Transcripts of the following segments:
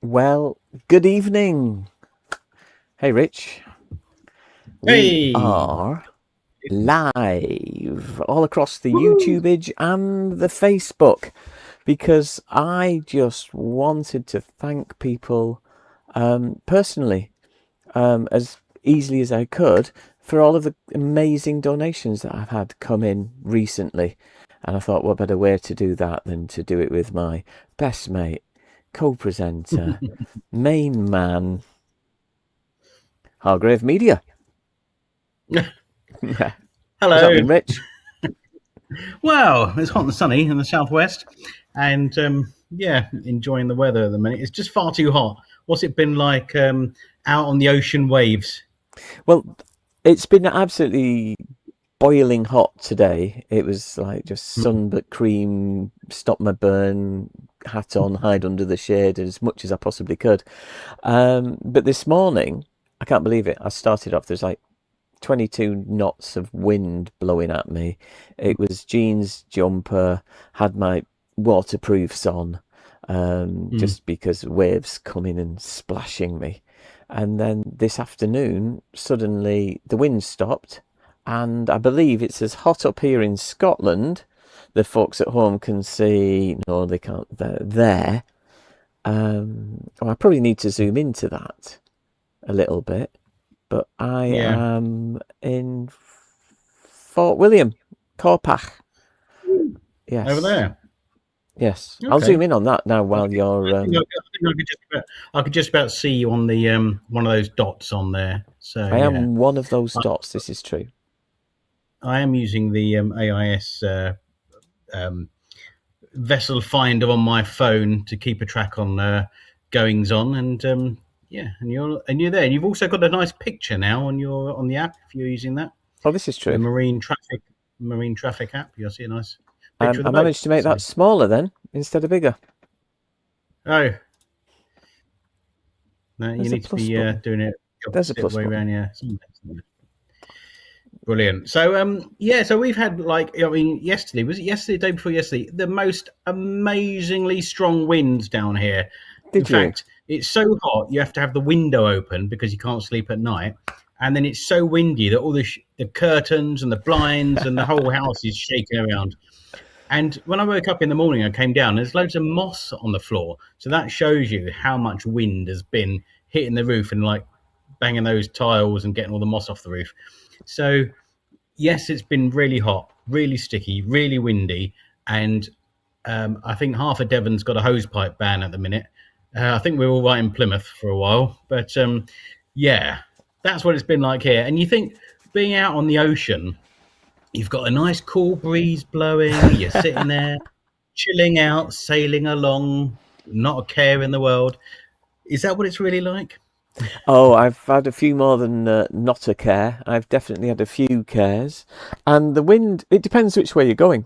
Well, good evening. Hey, Rich. We Hey! are live all across the Woo! YouTubeage and the Facebook because I just wanted to thank people personally as easily as I could for all of the amazing donations that I've had come in recently. And I thought, what better way to do that than to do it with my best mate, co-presenter, main man, Hargrave Media. What's Hello. happening, Rich? Well, it's hot and sunny in the southwest, and enjoying the weather at the minute. It's just far too hot. What's it been like out on the ocean waves? Well, it's been absolutely boiling hot today. It was like just sun but cream, stop my burn, hat on, hide under the shade as much as I possibly could. But this morning, I can't believe it. I started off, there's like 22 knots of wind blowing at me. It was jeans, jumper, had my waterproofs on, just because waves coming and splashing me. And then this afternoon, suddenly the wind stopped, and I believe it's as hot up here in Scotland. The folks at home can see, no, they can't, they're there. I probably need to zoom into that a little bit. But I Yeah. am in Fort William, Corpach. Yes. Over there. Yes. I'll Okay. zoom in on that now I while you're. think I could just about see you on the one of those dots on there. So I yeah, am one of those I, dots. This is true. I am using the AIS um, vessel finder on my phone to keep a track on goings on, and and you're there. And you've also got a nice picture now on the app if you're using that, Oh, this is the true. marine traffic app. You'll see a nice picture of I the boat. managed to make So that smaller then instead of bigger. oh no, you There's a need to plus be button. doing it the There's a opposite plus way button. around. Yeah, brilliant. So so we've had yesterday, was it yesterday, day before yesterday, the most amazingly strong winds down here. In Did you? fact, it's so hot you have to have the window open because you can't sleep at night. And then it's so windy that all the curtains and the blinds and the whole house is shaking around. And when I woke up in the morning, I came down. There's loads of moss on the floor, so that shows you how much wind has been hitting the roof and like banging those tiles and getting all the moss off the roof. So yes, it's been really hot, really sticky, really windy, and I think half of Devon's got a hosepipe ban at the minute. I think we're all right in Plymouth for a while, but yeah, that's what it's been like here. And you think being out on the ocean, you've got a nice cool breeze blowing, you're sitting there, chilling out, sailing along, not a care in the world. Is that what it's really like? Oh, I've had a few more than not a care. I've definitely had a few cares. And the wind, it depends which way you're going.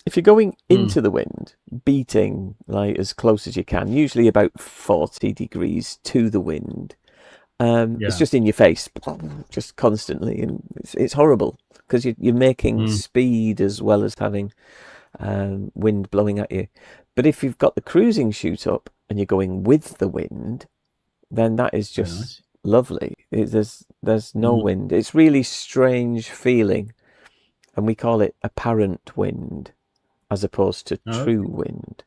If you're going Mm, into the wind, beating like as close as you can, usually about 40 degrees to the wind, it's yeah. just in your face, just constantly, and it's horrible because you're making Mm, speed as well as having wind blowing at you. But if you've got the cruising chute up and you're going with the wind, then that is very just nice. lovely. There's no Mm, wind. It's really strange feeling, and we call it apparent wind as opposed to oh, true wind.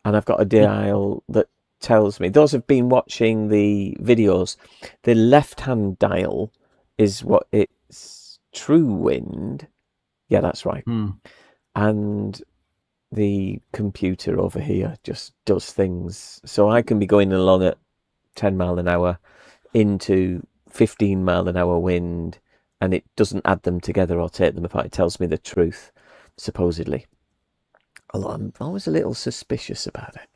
And I've got a dial that tells me, those have been watching the videos, the left hand dial is what it's true wind. Yeah, that's right. mm, And the computer over here just does things. So I can be going along at 10 mile an hour into 15 mile an hour wind, and it doesn't add them together or take them apart. It tells me the truth, supposedly. Although I'm always a little suspicious about it.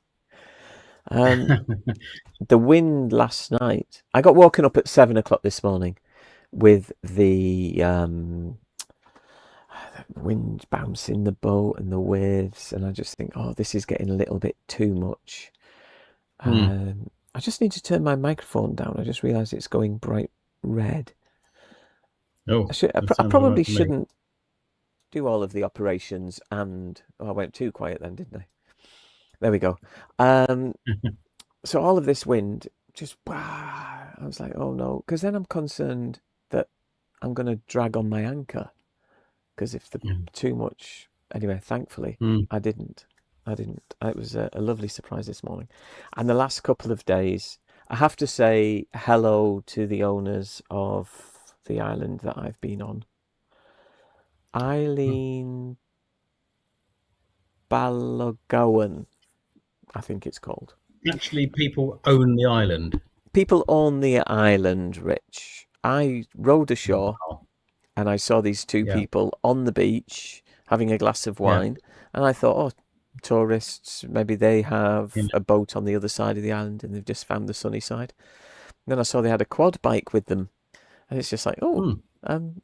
The wind last night, I got woken up at 7 o'clock this morning with the wind bouncing the boat and the waves, and I just think, oh, this is getting a little bit too much. mm. I just need to turn my microphone down. I just realised it's going bright red. Oh, that I sounds all right probably to me. shouldn't do all of the operations, and I went too quiet then, didn't I? There we go. So all of this wind just, I was like, oh no, because then I'm concerned that I'm going to drag on my anchor, because if the too much, anyway, thankfully I didn't. It was a lovely surprise this morning. And the last couple of days, I have to say hello to the owners of the island that I've been on. Eileen Balagowan, I think it's called. Actually, people own the island. People own the island, Rich. I rowed ashore and I saw these two people on the beach having a glass of wine. And I thought, oh, tourists, maybe they have a boat on the other side of the island and they've just found the sunny side. And then I saw they had a quad bike with them. And it's just like,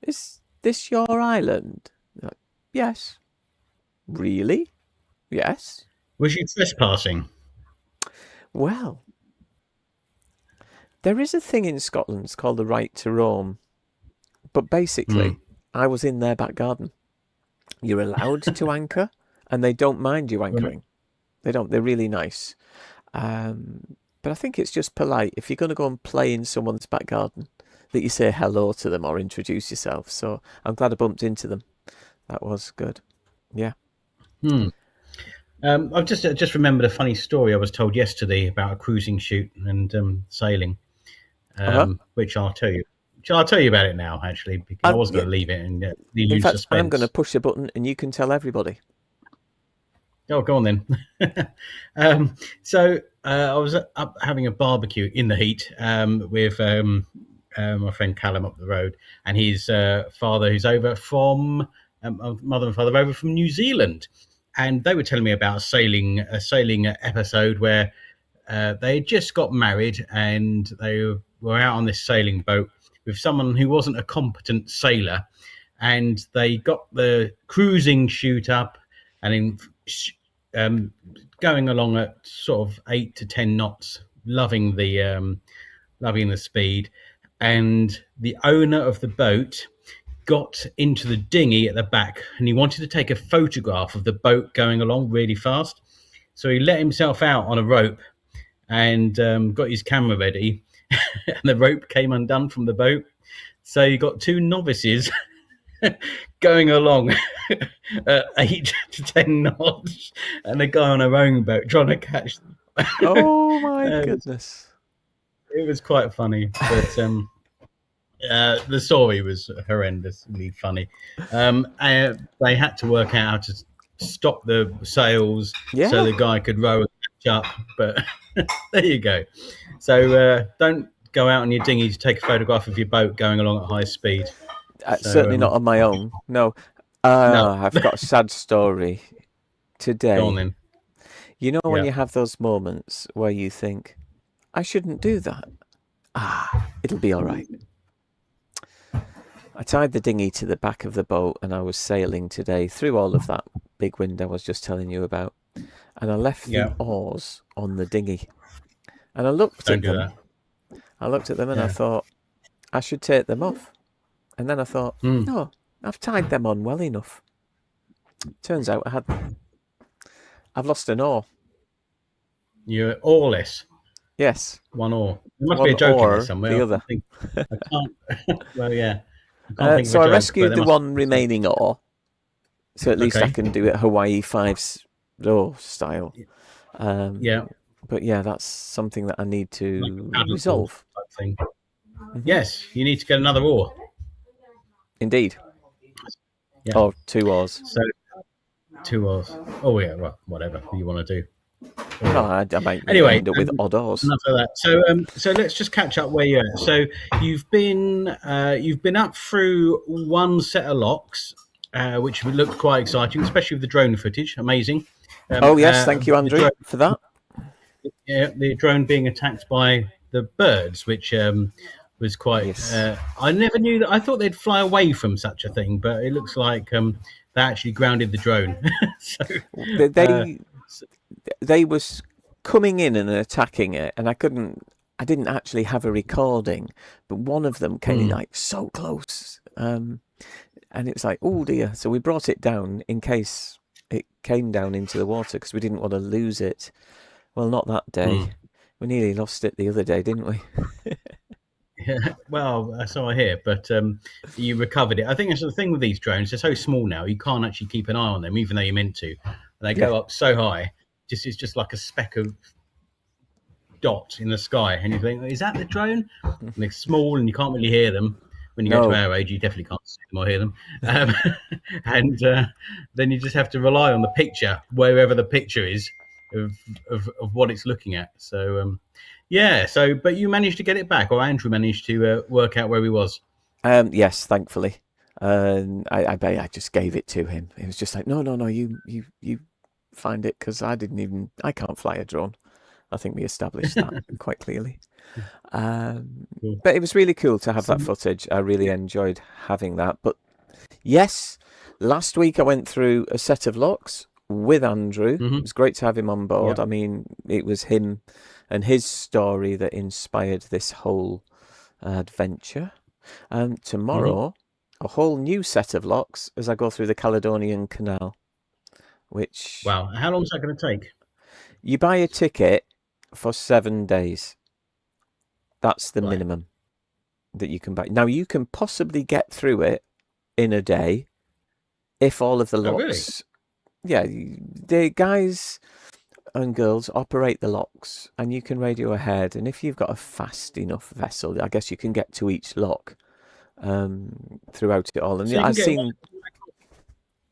is this your island? Like, yes. Really? Yes. Was you trespassing? Well, there is a thing in Scotland, it's called the right to roam. But basically, I was in their back garden. You're allowed to anchor, and they don't mind you anchoring. They don't. They're really nice. But I think it's just polite, if you're going to go and play in someone's back garden, that you say hello to them or introduce yourself. So I'm glad I bumped into them. That was good. Yeah. I've just remembered a funny story I was told yesterday about a cruising shoot and sailing, which I'll tell you. I'll tell you about it now, actually, because I was going to leave it and leave in fact, suspense. I'm going to push a button and you can tell everybody. Oh, go on then. So I was up having a barbecue in the heat with my friend Callum up the road, and his father, who's over from mother and father over from New Zealand, and they were telling me about a sailing episode where they had just got married and they were out on this sailing boat with someone who wasn't a competent sailor, and they got the cruising chute up and going along at sort of 8 to 10 knots, loving the speed, and the owner of the boat got into the dinghy at the back and he wanted to take a photograph of the boat going along really fast, so he let himself out on a rope and got his camera ready and the rope came undone from the boat, so you got two novices going along at 8 to 10 knots and a guy on a rowing boat trying to catch them. Oh my goodness. It was quite funny, but the story was horrendously funny. And they had to work out how to stop the sails so the guy could row and catch up, but there you go. So don't go out on your dinghy to take a photograph of your boat going along at high speed. Certainly not on my own. No. No. I've got a sad story today. Go on then. You know when you have those moments where you think, I shouldn't do that. It'll be all right. I tied the dinghy to the back of the boat and I was sailing today through all of that big wind I was just telling you about. And I left the oars on the dinghy. And I looked at them. I looked at them and I thought, I should take them off. And then I thought, no, I've tied them on well enough. Turns out I hadn't. I've lost an oar. You're oarless? Yes. One oar. There must be a joke in there somewhere. The other. I can't. Well, yeah. So I rescued the one remaining oar. So at least I can do it Hawaii 5 style. But yeah, that's something that I need to resolve. Thing. Yes, you need to get another oar. Indeed. Yeah. Or 2 oars. So 2 oars. Oh yeah, well, whatever you want to do. I might end up with odd oars. Enough of that. So let's just catch up where you're at. So you've been up through one set of locks, which looked quite exciting, especially with the drone footage. Amazing. Yes, thank you, Andrew, for that. Yeah, the drone being attacked by the birds, which was quite. Yes. I never knew that. I thought they'd fly away from such a thing, but it looks like they actually grounded the drone. So, they was coming in and attacking it, and I didn't actually have a recording, but one of them came like so close, and it's like, oh dear. So we brought it down in case it came down into the water because we didn't want to lose it. Well, not that day. We nearly lost it the other day, didn't we? Well, so I hear, but you recovered it. I think that's the thing with these drones; they're so small now, you can't actually keep an eye on them, even though you're meant to. And they go up so high, it's just like a speck of dot in the sky, and you think, "Is that the drone?" And they're small, and you can't really hear them. When you get to our age, you definitely can't see them or hear them, and then you just have to rely on the picture, wherever the picture is, of what it's looking at. So. Yeah, but you managed to get it back, or Andrew managed to work out where he was. Yes, thankfully. I just gave it to him. It was just like, no, you find it, because I can't fly a drone. I think we established that quite clearly. Cool. But it was really cool to have that footage. I really enjoyed having that. But yes, last week I went through a set of locks with Andrew. Mm-hmm. It was great to have him on board. Yeah. I mean, it was him and his story that inspired this whole adventure. Tomorrow, a whole new set of locks as I go through the Caledonian Canal. Which, wow, how long is that going to take? You buy a ticket for 7 days. That's the minimum that you can buy. Now, you can possibly get through it in a day if all of the locks... Oh, really? Yeah, the guys and girls operate the locks, and you can radio ahead, and if you've got a fast enough vessel, I guess you can get to each lock throughout it all. And so I've seen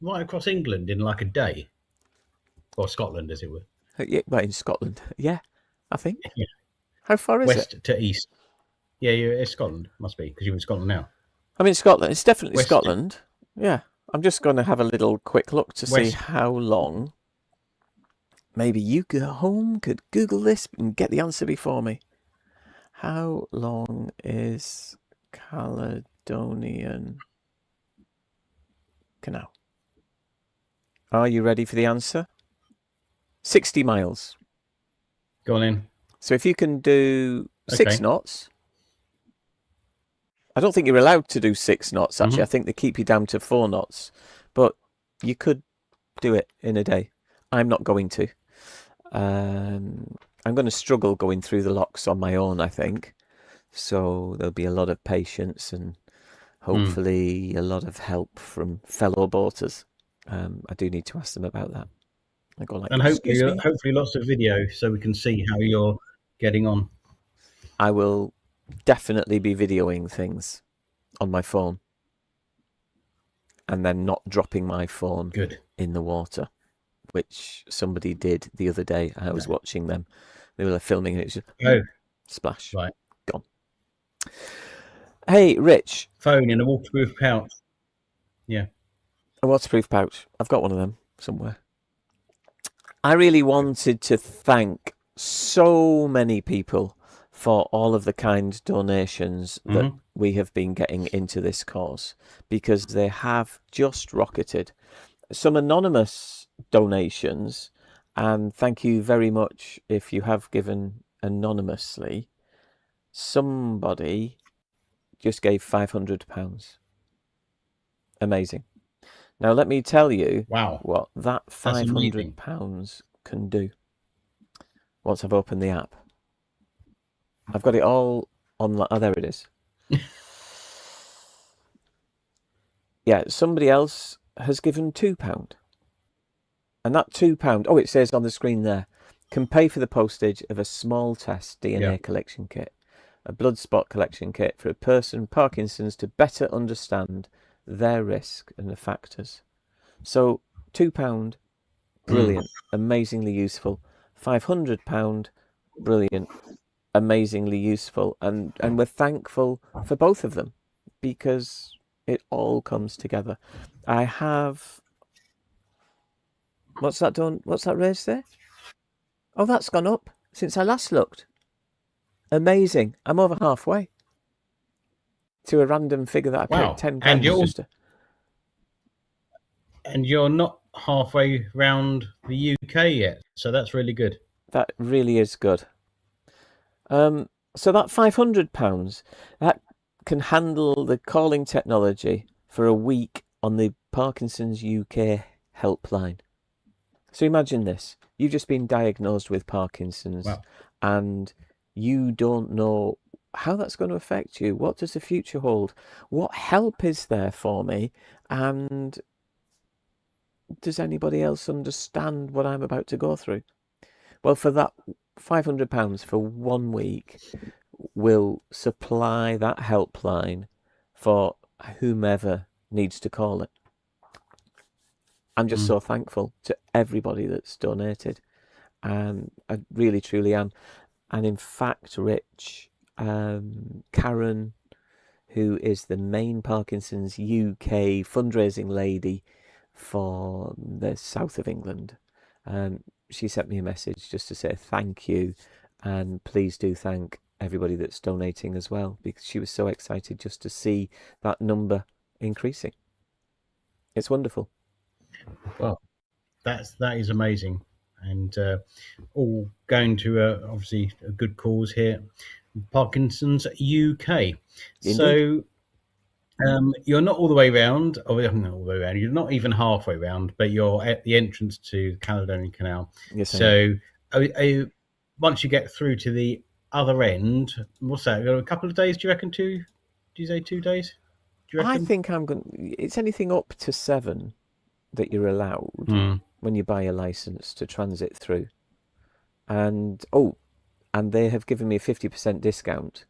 right across England in like a day, or Scotland, as it were. Yeah, well, in Scotland, yeah, I think. Yeah. How far is West it? to east. Yeah, it's Scotland, must be, because you're in Scotland now. I mean, Scotland. It's definitely West. Scotland. Yeah, I'm just going to have a little quick look to see how long. Maybe you at home could Google this and get the answer before me. How long is Caledonian Canal? Are you ready for the answer? 60 miles. Go on in. So if you can do 6 knots, I don't think you're allowed to do 6 knots, actually. I think they keep you down to 4 knots. But you could do it in a day. I'm not going to. I'm going to struggle going through the locks on my own, I think. So there'll be a lot of patience and hopefully a lot of help from fellow boaters. I do need to ask them about that. I go like, and hopefully lots of video so we can see how you're getting on. I will definitely be videoing things on my phone and then not dropping my phone in the water, which somebody did the other day. I was watching them. They were filming and it was just splash. Right. Gone. Hey, Rich. Phone in a waterproof pouch. Yeah. A waterproof pouch. I've got one of them somewhere. I really wanted to thank so many people for all of the kind donations that we have been getting into this cause, because they have just rocketed. Some anonymous donations, and thank you very much if you have given anonymously. Somebody just gave £500. Amazing. Now let me tell you what that £500 can do. Once I've opened the app, I've got it all on. Oh, there it is. Yeah, somebody else has given £2. And that £2, oh, it says on the screen there, can pay for the postage of a small test DNA collection kit, a blood spot collection kit for a person with Parkinson's to better understand their risk and the factors. So £2, brilliant, amazingly useful. £500, brilliant, amazingly useful. And we're thankful for both of them because it all comes together. I have... What's that done? What's that raised there? Oh, that's gone up since I last looked. Amazing. I'm over halfway to a random figure that I paid £10. And you're not halfway round the UK yet, so that's really good. That really is good. So that £500, that can handle the calling technology for a week on the Parkinson's UK helpline. So imagine this. You've just been diagnosed with Parkinson's and you don't know how that's going to affect you. What does the future hold? What help is there for me? And does anybody else understand what I'm about to go through? Well, for that £500 for 1 week will supply that helpline for whomever needs to call it. I'm just so thankful to everybody that's donated. I really, truly am. And in fact, Rich, Karen, who is the main Parkinson's UK fundraising lady for the south of England, she sent me a message just to say thank you, and please do thank everybody that's donating as well, because she was so excited just to see that number increasing. It's wonderful. Well, that is amazing, and all going to obviously a good cause here, Parkinson's UK. Indeed. So you're not all the way round, or not all the way around. You're not even halfway round, but you're at the entrance to the Caledonian Canal. Yes, so once you get through to the other end, what's that? A couple of days? Do you reckon? Do you say 2 days? Do you I reckon? think I'm going. It's anything up to 7 that you're allowed when you buy a license to transit through, and they have given me a 50% discount,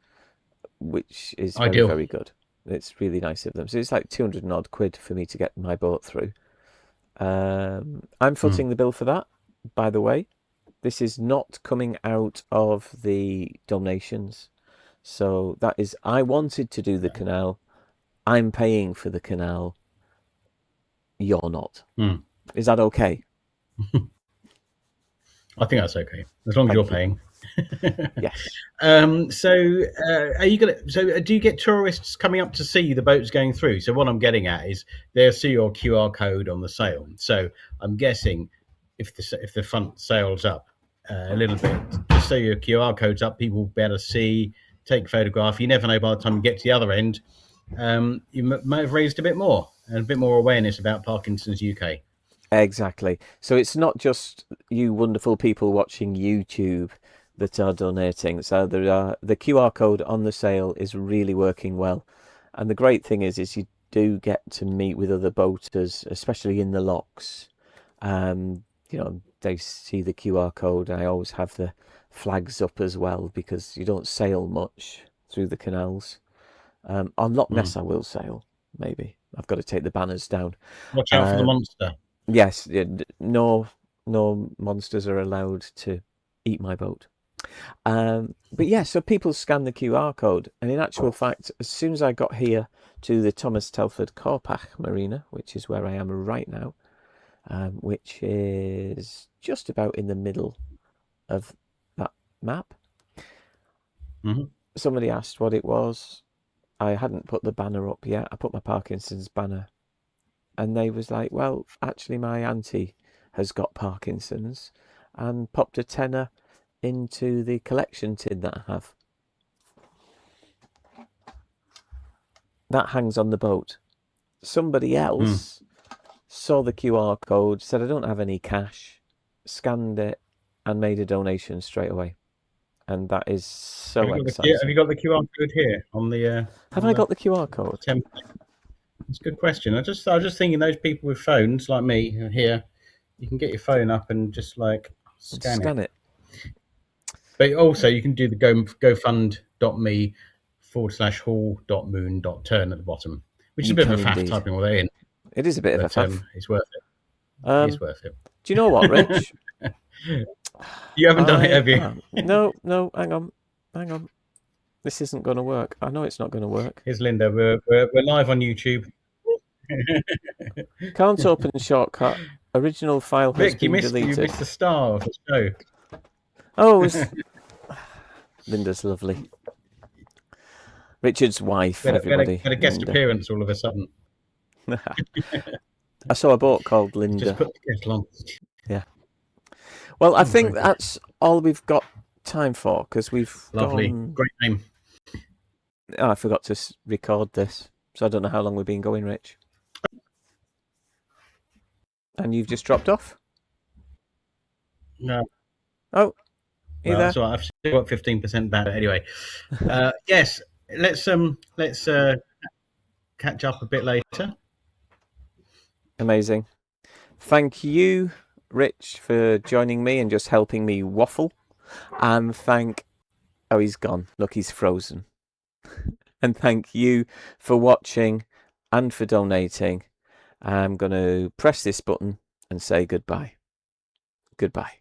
which is very, Ideal. very good. It's really nice of them. So it's like 200 and odd quid for me to get my boat through. I'm footing the bill for that, by the way. This is not coming out of the donations. So that is, I wanted to do the canal. I'm paying for the canal. You're not. Is that okay? I think that's okay, as long as you're paying. Yes. So are you gonna? So do you get tourists coming up to see the boats going through? So what I'm getting at is they'll see your QR code on the sail. So I'm guessing if the front sail's up a little bit, just so your QR code's up, people will be able to see, take a photograph. You never know, by the time you get to the other end, you might have raised a bit more and a bit more awareness about Parkinson's UK. Exactly. So it's not just you wonderful people watching YouTube that are donating. So the QR code on the sail is really working well. And the great thing is you do get to meet with other boaters, especially in the locks. They see the QR code. I always have the flags up as well, because you don't sail much through the canals. On Loch Ness I will sail, maybe. I've got to take the banners down. Watch out for the monster. Yes, no monsters are allowed to eat my boat. But yeah, so people scan the QR code, and in actual fact, as soon as I got here to the Thomas Telford Corpach Marina, which is where I am right now, which is just about in the middle of that map, somebody asked what it was. I hadn't put the banner up yet. I put my Parkinson's banner, and they was like, well, actually my auntie has got Parkinson's, and popped a tenner into the collection tin that I have. That hangs on the boat. Somebody else saw the QR code, said I don't have any cash, scanned it, and made a donation straight away. And that is so exciting. Have you got the QR code here on the? Have I got the QR code? Template? It's a good question. I was just thinking, those people with phones like me here, you can get your phone up and just like scan it. But also you can do the gofund.me/hall.moon.turn at the bottom, which is a bit of a faff typing all that in. It is a bit of a faff. It's worth it. It's worth it. Do you know what, Rich? You haven't done it, have you? No, hang on. This isn't going to work. I know it's not going to work. Here's Linda. We're live on YouTube. Can't open shortcut. Original file has been deleted. You missed the star of the show. Oh, Linda's lovely. Richard's wife, everybody. Had a guest appearance all of a sudden. I saw a boat called Linda. Just put the kettle on. Yeah. Well, I think that's all we've got time for, because we've lovely, great name. I forgot to record this, so I don't know how long we've been going, Rich. And you've just dropped off? No. Oh. You Well, there? that's all right. I've still got 15% back. Anyway, yes, let's catch up a bit later. Amazing. Thank you, Rich, for joining me and just helping me waffle. And oh, he's gone. Look, he's frozen. And thank you for watching and for donating. I'm going to press this button and say goodbye. Goodbye.